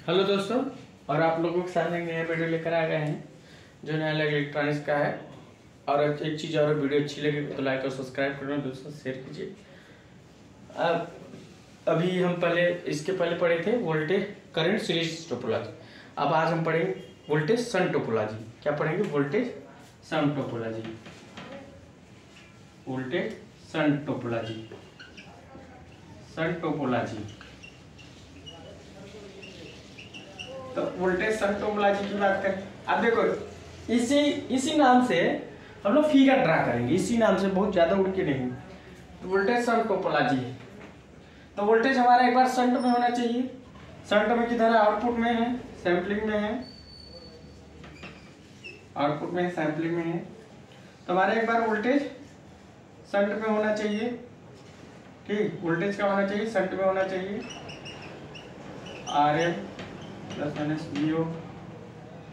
Hello दोस्तों, और आप लोगों के सामने एक नया वीडियो लेकर आ गए हैं जो नया इलेक्ट्रॉनिक्स का है। और एक चीज़ और, वीडियो अच्छी लगे तो लाइक और सब्सक्राइब करना, दोस्तों शेयर कीजिए। अब अभी हम इसके पहले पढ़े थे वोल्टेज करंट सीरीज टोपोलॉजी। अब आज हम पढ़ेंगे वोल्टेज सन टोपोलॉजी। क्या पढ़ेंगे? वोल्टेज सन टोपोलॉजी। वोल्टेज सन टोपोलॉजी, सन टोपोलॉजी। तो वोल्टेज सन टोपोलॉजी की बात करें। अब देखो, इसी नाम से हम लोग फिगर ड्रा करेंगे, इसी नाम से, बहुत ज्यादा उड़ के नहीं। तो वोल्टेज सन टोपोलॉजी है। तो वोल्टेज हमारा एक बार शंट में होना चाहिए। शंट में किधर है? आउटपुट में है, सैंपलिंग में है। आउटपुट में है, सैंपलिंग में है। तो हमारा एक बार वोल्टेज शंट में होना चाहिए। ठीक, वोल्टेज का होना चाहिए, शंट में होना चाहिए। RM प्लस माइनस VO,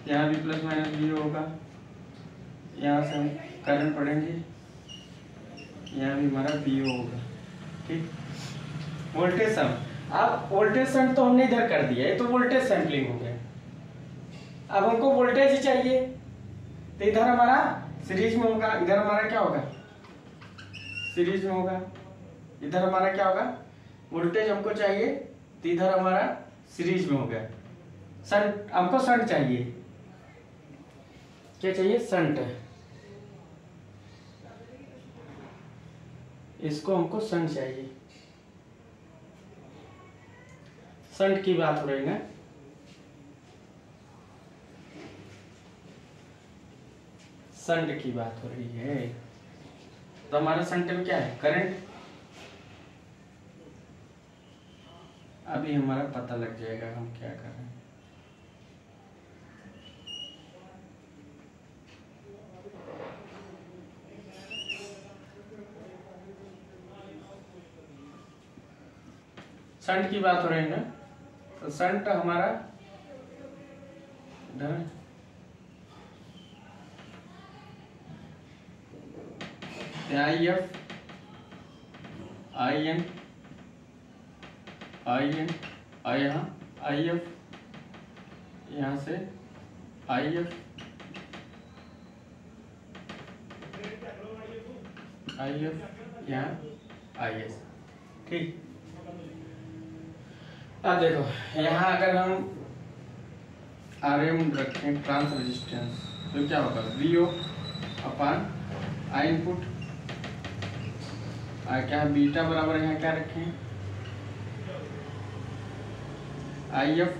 यहाँ भी प्लस माइनस VO होगा। यहाँ से हम करंट पढ़ेंगे, यहाँ भी हमारा VO होगा। ठीक, वोल्टेज सम। अब वोल्टेज सम तो हमने इधर कर दिया है, तो वोल्टेज सैंपलिंग हो गया। अब हमको वोल्टेज ही चाहिए, तो इधर हमारा सीरीज में होगा, इधर हमारा क्या होगा? सीरीज में होगा। इधर हमारा क्या होगा? वोल्टेज हमको चाहिए, तो इधर हमारा सीरीज में हो गया। शंट, हमको शंट चाहिए। क्या चाहिए? शंट। इसको हमको शंट चाहिए। शंट की बात हो रही ना। शंट की बात हो रही है। तो हमारा शंट में क्या है? करंट। अभी हमारा पता लग जाएगा हम क्या कर रहे हैं। शंट की बात हो रही है ना। तो शंट हमारा IF IN यहाँ IF, यहाँ से IF यहाँ IS। ठीक, अब देखो, यहाँ अगर हम RM रखें ट्रांस रेजिस्टेंस, तो क्या होगा? VO upon I input. क्या बीटा बराबर यहाँ क्या रखें? IF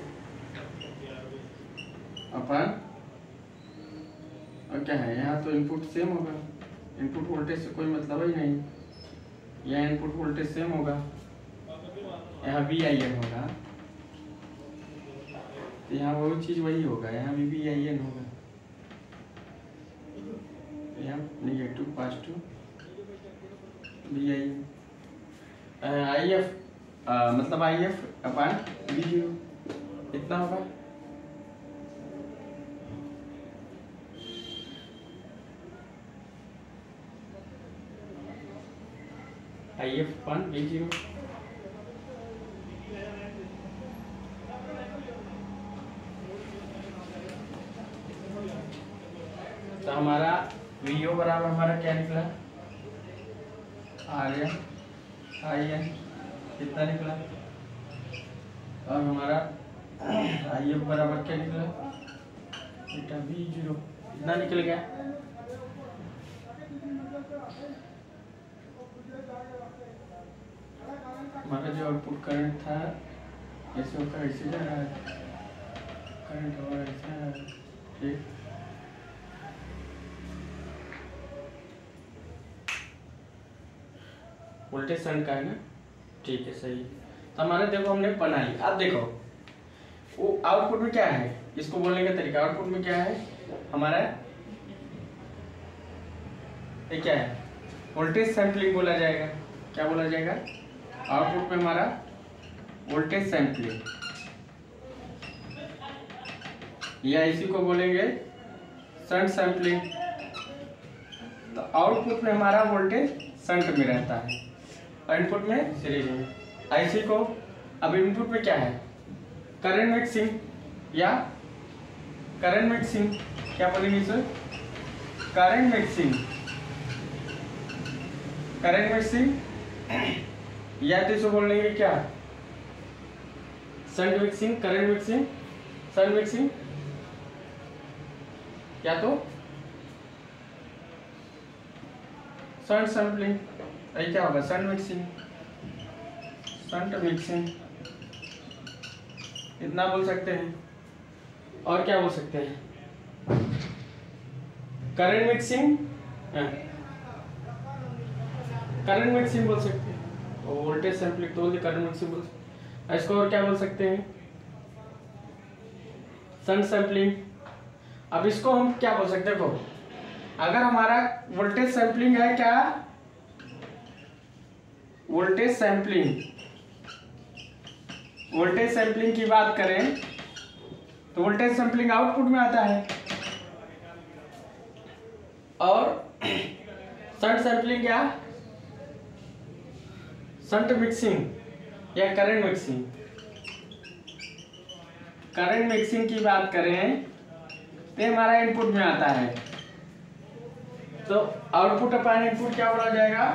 अपान, और क्या है यहाँ? तो इनपुट सेम होगा, इनपुट वोल्टेज से कोई मतलब ही नहीं। यहाँ इनपुट वोल्टेज सेम होगा, यहाँ VIN होगा, तो यहाँ वही चीज वही होगा, यहाँ भी VIN होगा। यहाँ नेगेटिव पॉजिटिव VIN। IF मतलब IF अपान VO, इतना होगा। IF upon VO। तो हमारा VO बराबर हमारा क्या निकला? RM IN कितना निकला? और हमारा IF बराबर क्या निकला? बेटा V0, इतना निकल गया। हमारा जो आउटपुट करंट था ऐसे होकर ऐसे जा रहा है, करंट होगा ऐसा। ठीक, वोल्टेज सन का है ना। ठीक है, सही। तो हमारे देखो हमने बना लिया। अब देखो वो आउटपुट में क्या है, इसको बोलने का तरीका। आउटपुट में क्या है हमारा? ये क्या है? वोल्टेज सैंपलिंग बोला जाएगा। क्या बोला जाएगा? आउटपुट में हमारा वोल्टेज सैंपलिंग, या इसी को बोलेंगे शंट सैंपलिंग। तो आउटपुट में हमारा वोल्टेज शंट में रहता है और इनपुट में सीरीज में। IC को, अब इनपुट में क्या है? करंट मिक्सिंग या करंट मिक्सिंग, क्या बोलेंगे इसे? करंट मिक्सिंग, करंट मिक्सिंग, या तो इसे बोलेंगे क्या? Shunt mixing, current mixing, shunt mixing, या तो शंट सैंपलिंग। ये क्या होगा? शंट मिक्सिंग, शंट मिक्सिंग, इतना बोल सकते हैं। और क्या बोल सकते हैं? करंट मिक्सिंग, करंट मिक्सिंग बोल सकते हैं। और वोल्टेज सैंपलिंग तो करंट मिक्सिंग बोल सकते हैं। इसको और क्या बोल सकते हैं? Shunt sampling. अब इसको हम क्या बोल सकते हैं? देखो, अगर हमारा वोल्टेज सैंपलिंग है, क्या वोल्टेज सैंपलिंग, वोल्टेज सैंपलिंग की बात करें तो वोल्टेज सैंपलिंग आउटपुट में आता है, और शंट सैंपलिंग क्या? शंट मिक्सिंग या करंट मिक्सिंग। करंट मिक्सिंग की बात करें तो हमारा इनपुट में आता है, तो आउटपुट अपान इनपुट क्या बोला जाएगा?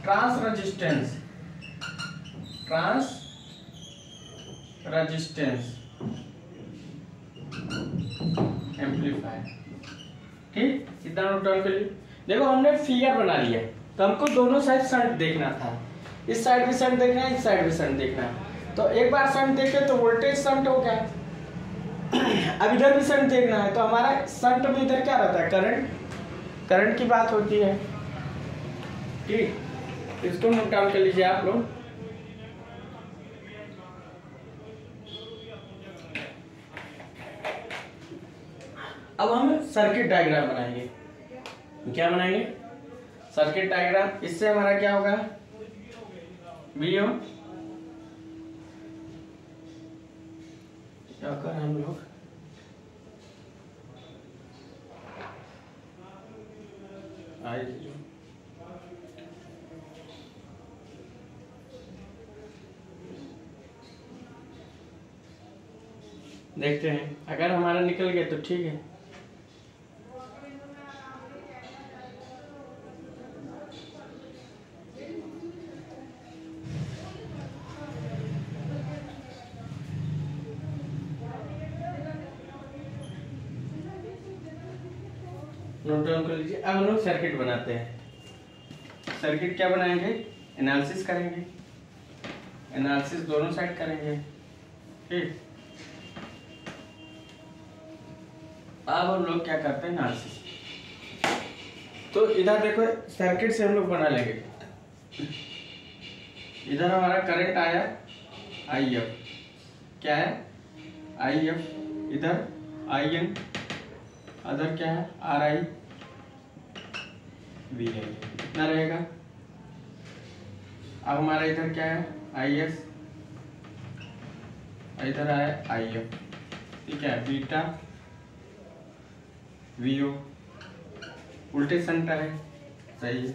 Trans resistance, trans resistance amplifier. ठीक, इतना नोट डाउन कर लीजिए। देखो, हमने फिगर बना लिया, तो हमको दोनों साइड शंट देखना था। इस साइड भी शंट देखना है, इस साइड भी शंट देखना है। तो एक बार शंट देखे तो वोल्टेज शंट हो गया। अब इधर भी शंट देखना है, तो हमारा शंट में इधर क्या रहता है? करंट, करंट की बात होती है। ठीक, इसको नोट डाउन कर लीजिए आप लोग। अब हम सर्किट डायग्राम बनाएंगे। क्या बनाएंगे? Circuit diagram. इससे हमारा क्या होगा? वीओ क्या कर हम लोग देखते हैं। अगर हमारा निकल गया तो ठीक है। नोट डाउन कर लीजिए। अब हम लोग सर्किट बनाते हैं। सर्किट क्या बनाएंगे? एनालिसिस करेंगे, एनालिसिस दोनों साइड करेंगे। ठीक, अब हम लोग क्या करते हैं? एनालिसिस। तो इधर देखो, सर्किट से हम लोग बना लेंगे। इधर हमारा करंट आया IF, क्या है? IF, इधर IN, अदर क्या है? RI, VI, इतना रहेगा। अब हमारा इधर क्या है? IS, इधर आया IF, ठीक है? बीटा VO, उल्टे शंट है, सही है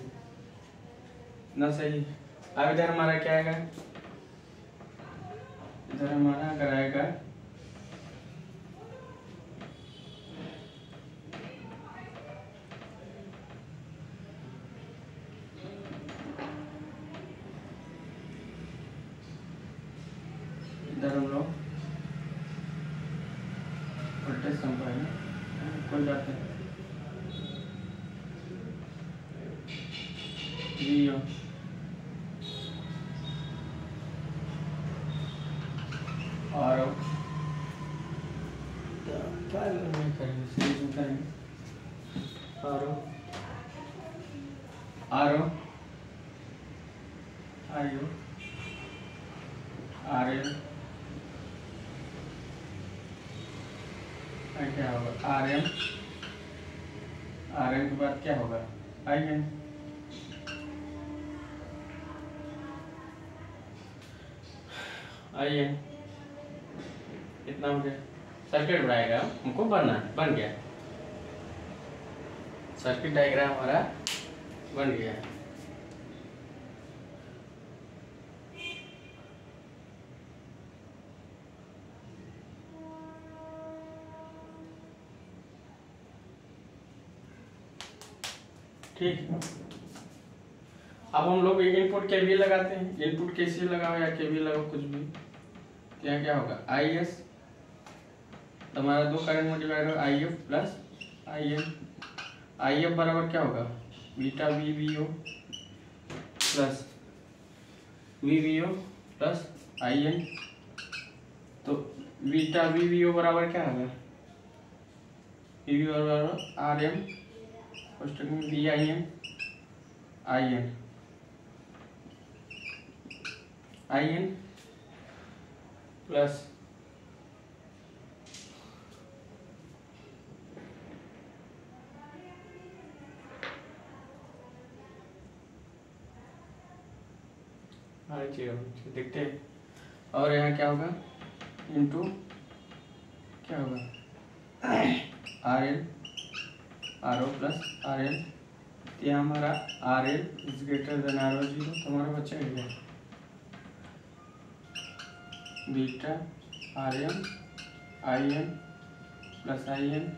ना? सही है। अब इधर हमारा क्या आएगा? इधर हमारा अगर आएगा इधर हम लोग वोल्टेज संभालना, कोई बात नहीं। VO और क्या करेंगे? सीरीज में करेंगे। RO IO RL, क्या होगा? RM के बाद क्या होगा? IN। इतना हो गया। सर्किट बनाएगा हमको बनना है, बन गया। सर्किट डायग्राम हमारा बन गया है। ठीक। अब हम लोग इनपुट के भी लगाते हैं, इनपुट कैसे लगाओ या के भी लगाओ कुछ भी, तो यहाँ क्या होगा आई एस, तो हमारा दो करंट में डिवाइड होगा I F plus I N. I F बराबर क्या होगा beta V V O plus V V O plus I N. तो बीटा वी वी ओ बराबर क्या होगा वी वी ओ बराबर आर एम कोष्टक में V I N I N plus देखते हैं। और यहाँ क्या होगा इंटू क्या होगा R L R O plus R L. यहाँ हमारा R L is greater than R O zero, तो हमारा बच्चा क्या beta R M I N plus I N,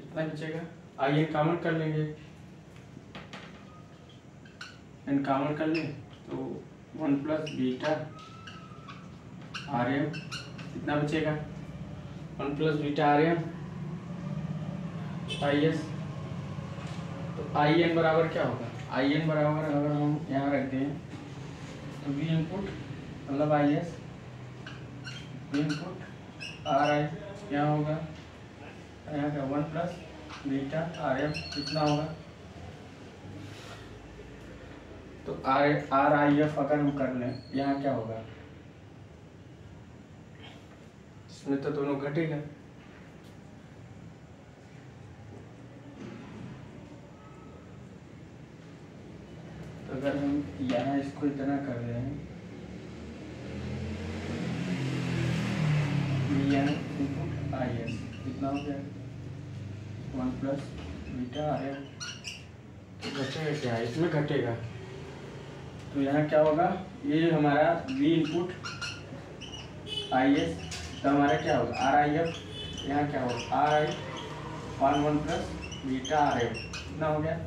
इतना बचेगा। आई एन कॉमन कर लेंगे, एन कॉमन कर लें तो 1 प्लस बीटा आर एम, कितना बचेगा 1 plus beta R M I S. तो आई एन बराबर क्या होगा आई एन बराबर अगर हम यहाँ रख दें तो वी इनपुट मतलब I S V input are आई क्या होगा यहाँ का 1 प्लस बीटा आर एम कितना होगा। तो आर आई एफ अगर हम कर लें यहाँ क्या होगा इसमें तो दोनों घटेगा। तो अगर हम यहाँ इसको इतना कर रहे हैं इनपुट आई एस कितना हो गया 1 प्लस बीटा आर एफ, घटेगा क्या इसमें घटेगा। तो यहाँ क्या होगा ये हमारा वी इनपुट आई एस, तो हमारा क्या होगा आर आई एफ, यहाँ क्या होगा are I 1 plus beta R F कितना हो गया।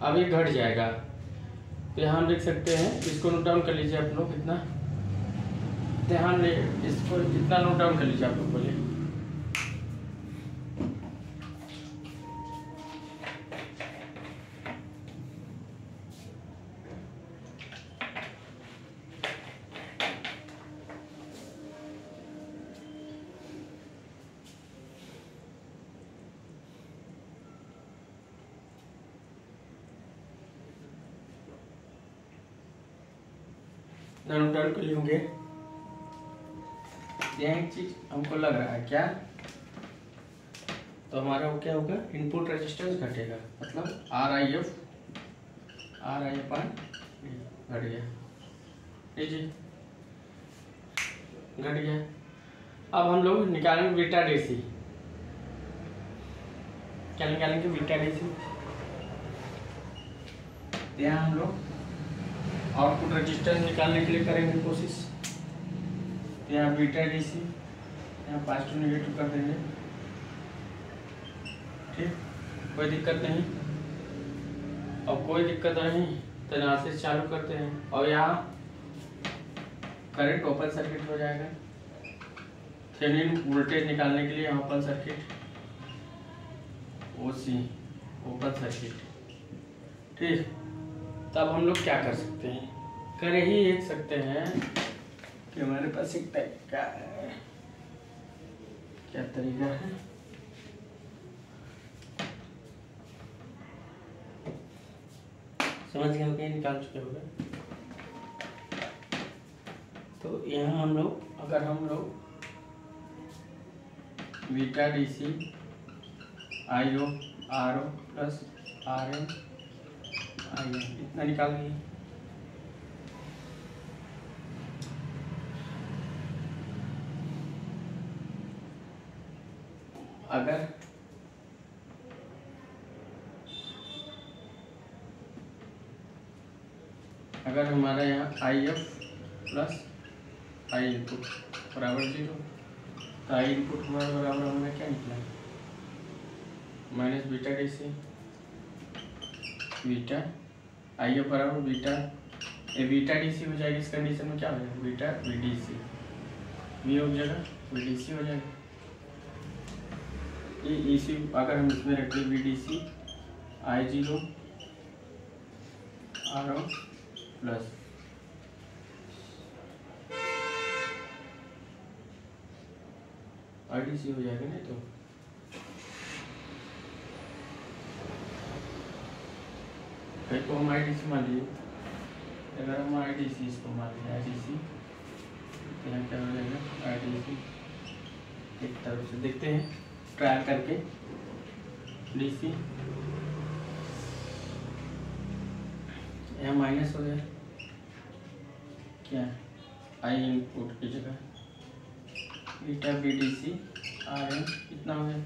अब ये घट जाएगा तो यहाँ हम लिख सकते हैं, इसको नोट डाउन कर लीजिए आप लोग कितना, ध्यान ले इसको कितना नोट डाउन कर लीजिए आप लोग बोलिए। नोट डाउन कर लिए होंगे। यह एक चीज हमको लग रहा है क्या, तो हमारा वो क्या होगा इनपुट रेजिस्टेंस घटेगा, मतलब आर आई एफ घट गया जी घट गया। अब हम लोग निकालेंगे बीटा डीसी, क्या निकालेंगे बीटा डीसी। यहाँ हम लोग आउटपुट रजिस्टेंस निकालने के लिए करेंगे कोशिश। यहाँ बीटा डीसी यहाँ पॉजिटिव नेगेटिव कर देंगे, ठीक कोई दिक्कत नहीं। और कोई दिक्कत नहीं तो यहाँ से चालू करते हैं और यहाँ करंट ओपन सर्किट हो जाएगा। थेवेनिन वोल्टेज निकालने के लिए यहाँ ओपन सर्किट ओसी ओपन सर्किट, ठीक। तब हम लोग क्या कर सकते हैं, कर ही एक सकते हैं कि हमारे पास एक तरीका है। क्या तरीका है, समझ गए होंगे, निकाल चुके होंगे। तो यहाँ हम लोग अगर हम लोग beta D C I O R O plus R N I N इतना निकाल दिए। अगर हमारा यहाँ I F plus I input बराबर 0, तो आई इनपुट हमारा बराबर हमें क्या निकला minus beta D C, beta I F बराबर बीटा, ये बीटा डी सी हो जाएगी। इस कंडीशन में क्या हो जाएगा, beta V D C, V हो जाएगा वी डी सी हो जाएगा। ये इसी अगर हम इसमें रखते V D C I zero R O plus I D C हो जाएगा। नहीं तो तो हम आई डी सी मान लीजिए, अगर हम आई डी सी इसको मान लीजिए आई डी सी, यहाँ क्या हो जाएगा आई डी सी। एक तरफ से देखते हैं ट्रायल करके, डी सी यहाँ माइनस हो गया, क्या आई इनपुट की जगह beta B D C R N इतना हो गया।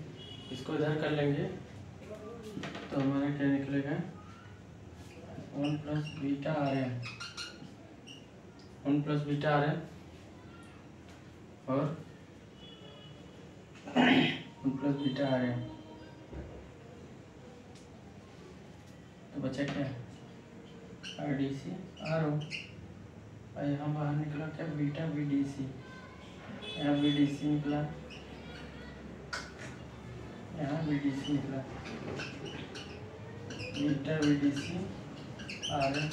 इसको इधर कर लेंगे तो हमारा क्या निकलेगा, 1 plus beta R N, 1 plus beta R N और 1 प्लस बीटा आर एन, तो बचा क्या R D C R O, और यहाँ बाहर निकला क्या बीटा बी डी सी, यहाँ बी डी सी निकला, यहाँ बी डी सी निकला, beta B D C R N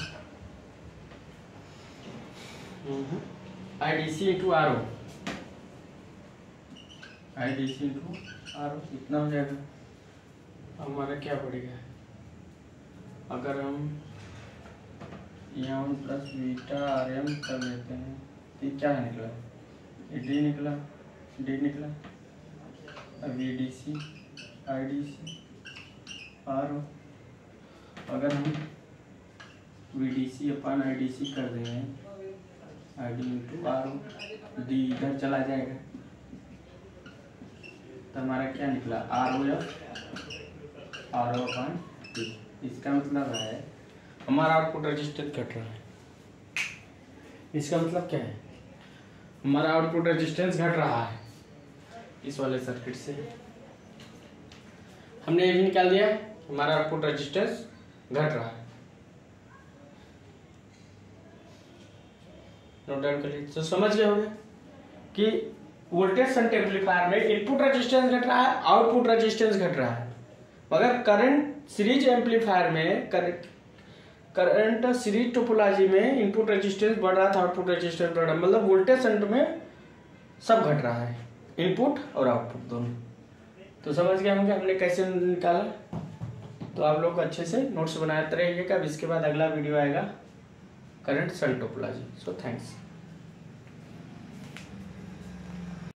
I D C into R O, I D C into R O इतना हो जाएगा। हमारा क्या पड़ेगा, अगर हम यहाँ 1 प्लस बीटा आर एम कर लेते हैं तो क्या निकला, डी निकला, डी निकला, V D C I D C R O. अगर हम वी डी सी अपन आई डी सी कर देंगे, I D into R O, D इधर चला जाएगा तो हमारा क्या निकला R O F R O अपन डी। इसका मतलब है हमारा आउटपुट रेजिस्टेंस घट रहा है। इसका मतलब क्या है, हमारा आउटपुट रेजिस्टेंस घट रहा है इस वाले सर्किट से। हमने ये भी निकाल दिया हमारा आउटपुट रेजिस्टेंस घट रहा है। नोट डाउन कर लीजिए। तो समझ गए होंगे कि वोल्टेज शंट एम्पलीफायर में इनपुट रेजिस्टेंस घट रहा है, आउटपुट रेजिस्टेंस घट रहा है, मगर करंट सीरीज एम्पलीफायर में करंट सीरीज टोपोलॉजी में इनपुट रेजिस्टेंस बढ़ रहा था, आउटपुट रेजिस्टेंस बढ़ रहा है। मतलब वोल्टेज शंट में सब घट रहा है, इनपुट और आउटपुट दोनों। तो समझ गए होंगे हमने कैसे निकाला। तो आप लोग अच्छे से नोट्स बनाते रहिएगा। अब इसके बाद अगला वीडियो आएगा current shunt topology. So thanks.